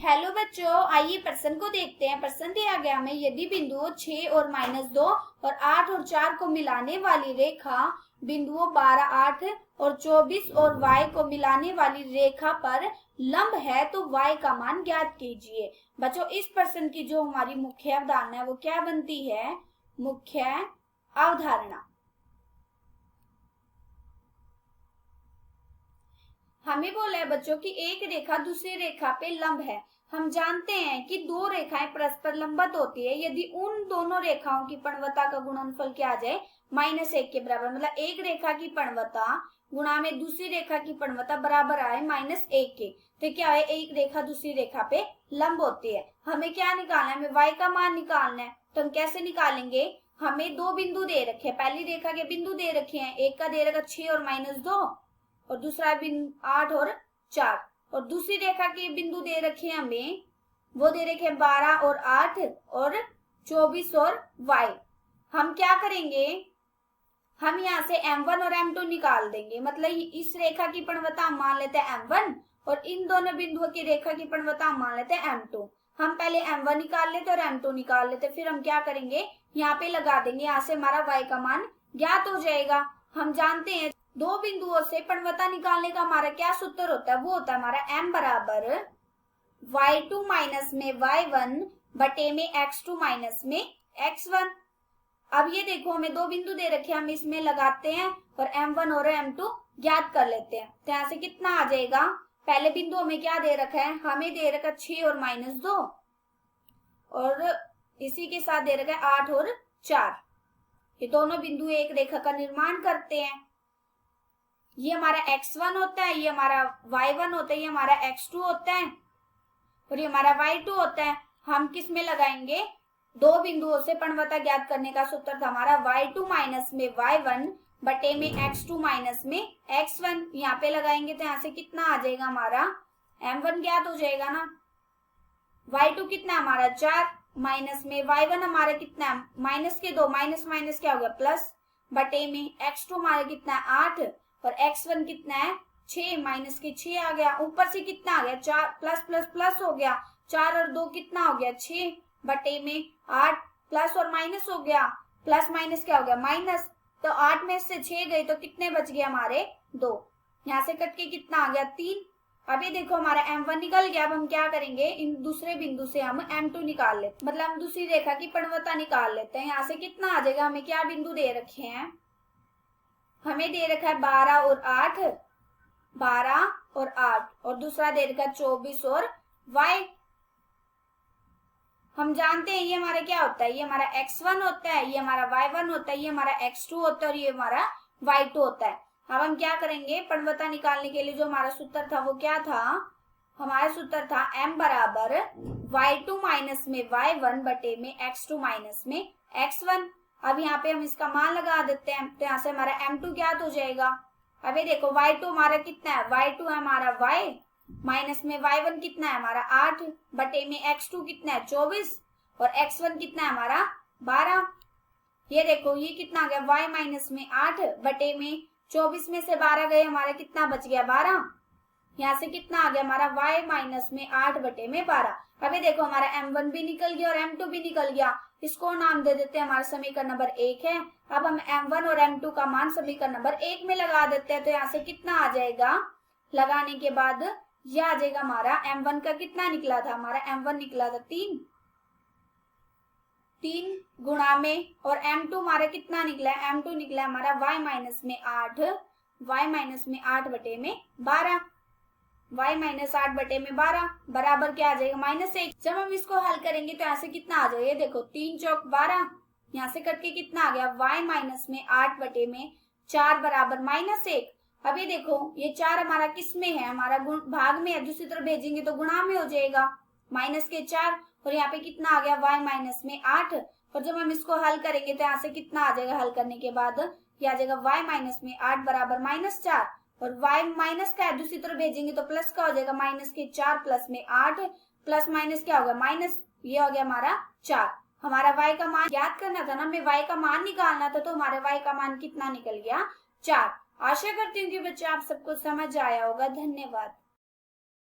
Hello बच्चों, आइए प्रश्न को देखते हैं। प्रश्न दिया गया हमें, यदि बिंदुओं 6 और -2 और 8 और 4 को मिलाने वाली रेखा बिंदुओं 12, 8 और 24 और y को मिलाने वाली रेखा पर लंब है तो y का मान ज्ञात कीजिए। बच्चों, इस प्रश्न की जो हमारी मुख्य अवधारणा है वो क्या बनती है? मुख्य अवधारणा। हमें बोला है बच्चों कि एक रेखा दूसरी रेखा पे लंब है। हम जानते हैं कि दो रेखाएं परस्पर लंबवत होती है यदि उन दोनों रेखाओं की पणवता का गुणनफल क्या आ जाए? -1 के बराबर। मतलब एक रेखा की पणवता गुणा में दूसरी रेखा की पणवता बराबर आए -1 के, तो क्या है? एक रेखा दूसरी रेखा पे लंब होती है। हमें क्या निकालना है? हमें y का मान निकालना है। तो हम कैसे निकालेंगे? हमें दो बिंदु दे रखे हैं, पहली रेखा के बिंदु दे रखे हैं। एक का दे रखा 6 और -2 और दूसरा बिंदु 8 और 4, और दूसरी रेखा के बिंदु दे रखे हैं हमें, वो दे रखे हैं 12 और 8 और 24 और y। हम क्या करेंगे? हम यहाँ से m1 और m2 निकाल देंगे। मतलब इस रेखा की पणवता हम मान लेते हैं m1 और इन दोनों बिंदुओं की रेखा की पणवता हम मान लेते हैं m2। हम पहले m1 निकाल लेते और m2 निकाल लेते, फिर हम क्या करेंगे? यहाँ पे लगा देंगे। यहाँ से हमारा y का मान ज्ञात हो जाएगा। हम जानते हैं दो बिंदुओं से पणवता निकालने का हमारा क्या सूत्र होता है? वो होता है हमारा m बराबर y2 माइनस में y1 बटे में x2 माइनस में x1। अब ये देखो, हमें दो बिंदु दे रखे हैं, हम इसमें लगाते हैं और m1 और m2 ज्ञात कर लेते हैं। तो यहाँ से कितना आ जाएगा? पहले बिंदु हमें क्या दे रखा है? हमें दे रखा 6 और -2 और इसी के साथ दे रखा है 8 और 4। ये दोनों बिंदु एक रेखा का निर्माण करते हैं। ये हमारा x1 होता है, ये हमारा y1 होता है, ये हमारा x2 होता है और ये हमारा y2 होता है। हम किस में लगाएंगे? दो बिंदुओं से पणवता ज्ञात करने का सूत्र था हमारा y2 माइनस में y1 बटे में x2 माइनस में x1। यहाँ पे लगाएंगे तो यहाँ से कितना आ जाएगा? हमारा m1 ज्ञात हो जाएगा ना। y2 कितना हमारा 4 माइनस में y1 हमारा कितना? माइनस के 2, माइनस माइनस क्या हो गया? प्लस, बटे में x2 हमारा कितना है? 8 और x1 कितना है? 6 माइनस के 6 आ गया। ऊपर से कितना आ गया? 4 प्लस प्लस प्लस हो गया। 4 और 2 कितना हो गया? 6 बटे में 8 प्लस और माइनस हो गया। प्लस माइनस क्या हो गया? माइनस। तो 8 में से 6 गए तो कितने बच गए हमारे? 2। यहाँ से कट के कितना आ गया? 3। अब ये देखो हमारा m1 निकल गया। अब हम क्या करेंगे? इन दूसरे बिंदु से हम m2 निकाल लेते, मतलब हम दूसरी रेखा की पणवता निकाल लेते हैं। यहाँ से कितना आ जाएगा? हमें क्या बिंदु दे रखे हैं? हमें दे रखा है 12 और 8, 12 और 8 और दूसरा दे रखा है 24 और y। हम जानते हैं ये हमारा क्या होता है? ये हमारा x1 होता है, ये हमारा y1 होता है, ये हमारा x2 होता है और ये हमारा y2 होता है। अब हम क्या करेंगे? पणवता निकालने के लिए जो हमारा सूत्र था वो क्या था? हमारा सूत्र था m बराबर y2 माइनस में y1 बटे में x2 माइनस में x1। अब यहाँ पे हम इसका मान लगा देते हैं तो यहाँ से हमारा m2 ज्ञात हो जाएगा। अब ये देखो y2 हमारा कितना है? y2 है हमारा y माइनस में y1 कितना है? हमारा 8 बटे में x2 कितना है? 24 और x1 कितना है? हमारा 12। ये देखो ये कितना आ गया? y माइनस में 8 बटे में 24 में से 12 गए, हमारा कितना बच गया? 12। यहाँ से कितना आ गया? हमारा y माइनस में 8 बटे में 12। अभी देखो हमारा m1 भी निकल गया और m2 भी निकल गया। इसको नाम दे देते हैं, हमारा समीकरण नंबर 1 है। अब हम m1 और m2 का मान समीकरण नंबर 1 में लगा देते हैं। तो यहाँ से कितना आ जाएगा? लगाने के बाद यह आ जाएगा हमारा m1 का कितना निकला था? हमारा m1 निकला था 3 गुणा में, और m2 हमारा कितना निकला है? m2 निकला हमारा y माइनस में 8, y माइनस में 8 बटे में 12, y माइनस 8 बटे में 12 बराबर क्या आ जाएगा? -1। जब हम इसको हल करेंगे तो यहाँ से कितना आ जाएगा? ये देखो 3 चौक 12, यहाँ से कट के कितना आ गया? y माइनस में 8 बटे में 4 बराबर -1। अब ये देखो ये 4 हमारा किस में है? हमारा गुण भाग में है। दूसरी तरफ भेजेंगे तो गुणा में हो जाएगा, माइनस के 4 और यहाँ पे कितना आ गया? y माइनस में 8। और जब हम इसको हल करेंगे तो यहाँ से कितना आ जाएगा? हल करने के बाद ये आ जाएगा y माइनस में 8 बराबर -4 और y माइनस का है, दूसरी तरफ भेजेंगे तो प्लस का हो जाएगा। माइनस के 4 प्लस में 8 प्लस माइनस क्या होगा? माइनस। ये हो गया हमारा 4। हमारा y का मान ज्ञात करना था ना, हमें y का मान निकालना था, तो हमारे y का मान कितना निकल गया? 4। आशा करती हूँ कि बच्चे आप सबको समझ आया होगा। धन्यवाद।